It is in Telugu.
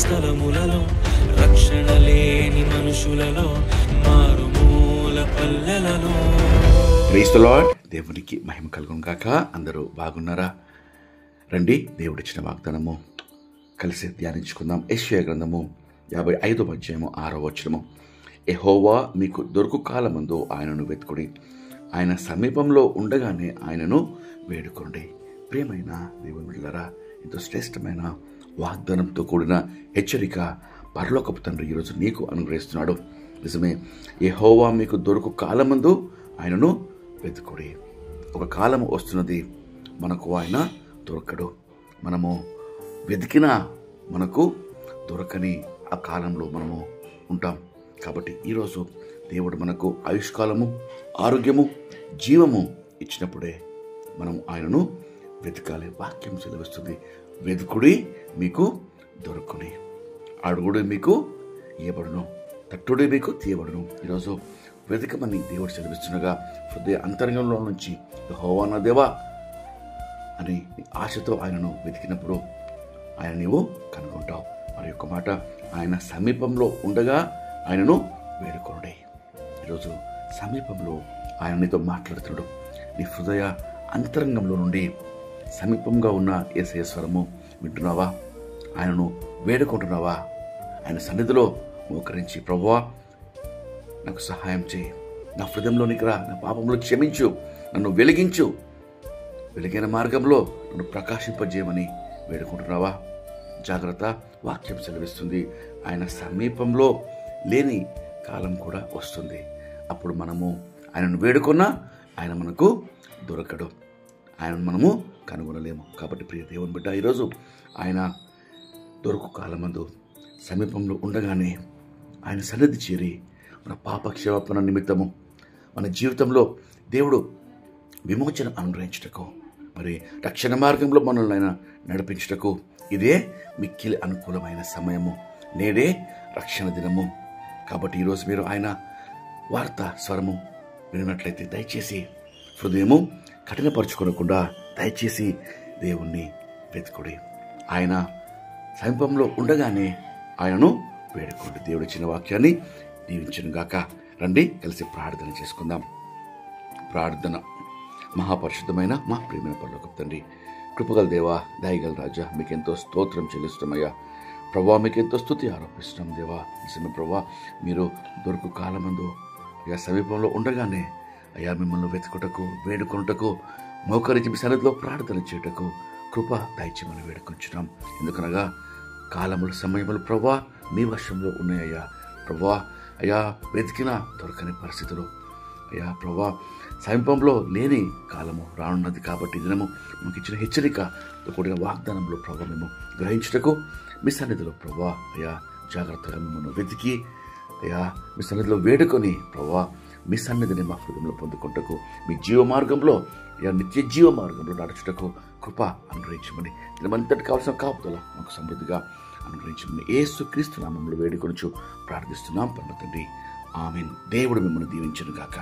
స్థలములలో, రక్షణ లేని మనుషులలో, మారుమూల పల్లెలలో. Praise the lord. దేవునికి మహిమ కలుగును గాక. అందరూ బాగున్నారా? రండి, దేవుడిచ్చిన వాగ్దానము కలిసి ధ్యానించుకుందాం. యెషయా గ్రంథము 55వ అధ్యాయము 6వ వచనము. యెహోవా మీకు దొరుకు కాలమందు ఆయనను వెతుకుడి, ఆయన సమీపంలో ఉండగానే ఆయనను వేడుకోండి. ప్రియమైన దేవుని బిడ్డలారా, ఎంతో శ్రేష్టమైన వాగ్దానంతో కూడిన హెచ్చరిక పరలోకపు తండ్రి ఈరోజు నీకు అనుగ్రహిస్తున్నాడు. నిజమే, యెహోవా మీకు దొరుకు కాలమందు ఆయనను వెతుకుడి. ఒక కాలం వస్తున్నది, మనకు ఆయన దొరకడు. మనము వెతికినా మనకు దొరకని ఆ కాలంలో మనము ఉంటాం. కాబట్టి ఈరోజు దేవుడు మనకు ఆయుష్కాలము, ఆరోగ్యము, జీవము ఇచ్చినప్పుడే మనం ఆయనను వెతకాలి. వాక్యం సెలవిస్తుంది, వెతుకుడి మీకు దొరకుడి, అడుగుడి మీకు ఇయ్యబడును, తట్టుడి మీకు తీయబడును. ఈరోజు వెతకమని దేవుడు సెలవిస్తుండగా హృదయ అంతరంగంలో నుంచి యెహోవా నా దేవా అని ఆశతో ఆయనను వెతికినప్పుడు ఆయన నీవు కనుగొంటావు. మరి యొక్క మాట, ఆయన సమీపంలో ఉండగా ఆయనను వేడుకోండి. ఈరోజు సమీపంలో ఆయన నీతో మాట్లాడుతున్నాడు. నీ హృదయ అంతరంగంలో నుండి సమీపంగా ఉన్న యేసయ్య స్వరము వింటున్నావా? ఆయనను వేడుకుంటున్నావా? ఆయన సన్నిధిలో మోకరించి, ప్రభువా నాకు సహాయం చేయి, నా హృదయంలోనికి రా, నా పాపంలో క్షమించు, నన్ను వెలిగించు, వెలిగిన మార్గంలో నన్ను ప్రకాశింపజేయమని వేడుకుంటున్నావా? జాగ్రత్త, వాక్యం సెలవిస్తుంది, ఆయన సమీపంలో లేని కాలం కూడా వస్తుంది. అప్పుడు మనము ఆయనను వేడుకున్నా ఆయన మనకు దొరకడు, ఆయనను మనము కనుగొనలేము. కాబట్టి ప్రియ దేవుని బిడ్డ, ఈరోజు ఆయన దొరకు కాలమందు సమీపంలో ఉండగానే ఆయన సన్నిధి చేరి మన పాప క్షమాపణ నిమిత్తము మన జీవితంలో దేవుడు విమోచన అనుగ్రహించుటకు, మరి రక్షణ మార్గంలో మనల్ని ఆయన నడిపించుటకు ఇదే మిక్కిలి అనుకూలమైన సమయము. నేడే రక్షణ దినము. కాబట్టి ఈరోజు మీరు ఆయన వార్త స్వరము వినట్లయితే దయచేసి హృదయము కఠినపరుచుకోకుండా దయచేసి దేవుణ్ణి వెతుకుడి. ఆయన సమీపంలో ఉండగానే ఆయనను వేడుకోండి. దేవుడు ఇచ్చిన వాక్యాన్ని దీవించును గాక. రండి, కలిసి ప్రార్థన చేసుకుందాం. ప్రార్థన. మహాపరిశుద్ధమైన మా ప్రియమైన పరలోకపు తండ్రి, కృపగల దేవా, దయగల రాజా, మీకెంతో స్తోత్రం చెల్లిస్తున్నామయ్యా. ప్రభా, మీకెంతో స్తుతి ఆరోపిస్తున్నాం దేవా. నిజమే ప్రభా, మీరు దొరుకు కాలమందు అయ్యా సమీపంలో ఉండగానే అయ్యా మిమ్మల్ని వెతుకుటకు, వేడుకొనుటకు, మోకరించి మీ సన్నిధిలో ప్రార్థన చేయుటకు కృప దయచేయమని వేడుకొంచున్నాం. ఎందుకనగా కాలములు, సమయములు ప్రభా మీ వశంలో ఉన్నాయ్యా. ప్రభా అయ్యా వెతికినా దొరకని పరిస్థితులు అయ్యా ప్రభా సమీపంలో లేని కాలము రానున్నది. కాబట్టి దినము మాకు ఇచ్చిన హెచ్చరికతో కూడిన వాగ్దానంలో ప్రభా మేము గ్రహించుటకు మీ సన్నిధిలో ప్రభా అయ్యా జాగ్రత్తగా మిమ్మల్ని వెతికి అయ్యా మీ సన్నిధిలో వేడుకొని ప్రభా మీ సన్నిధిని మా హృదయంలో పొందుకుంటకు, మీ జీవ మార్గంలో అయ్యా నిత్య జీవ మార్గంలో నడుచుటకు కృప అనుగ్రహించమని, దినమంతటి కావాల్సిన కాపుదల మాకు సమృద్ధిగా అనుగ్రహించమని యేసుక్రీస్తు నామములో వేడుకొనుచు ప్రార్థిస్తున్నాం పరమ తండ్రి. ఆమేన్. దేవుడు మిమ్మల్ని దీవించును గాక.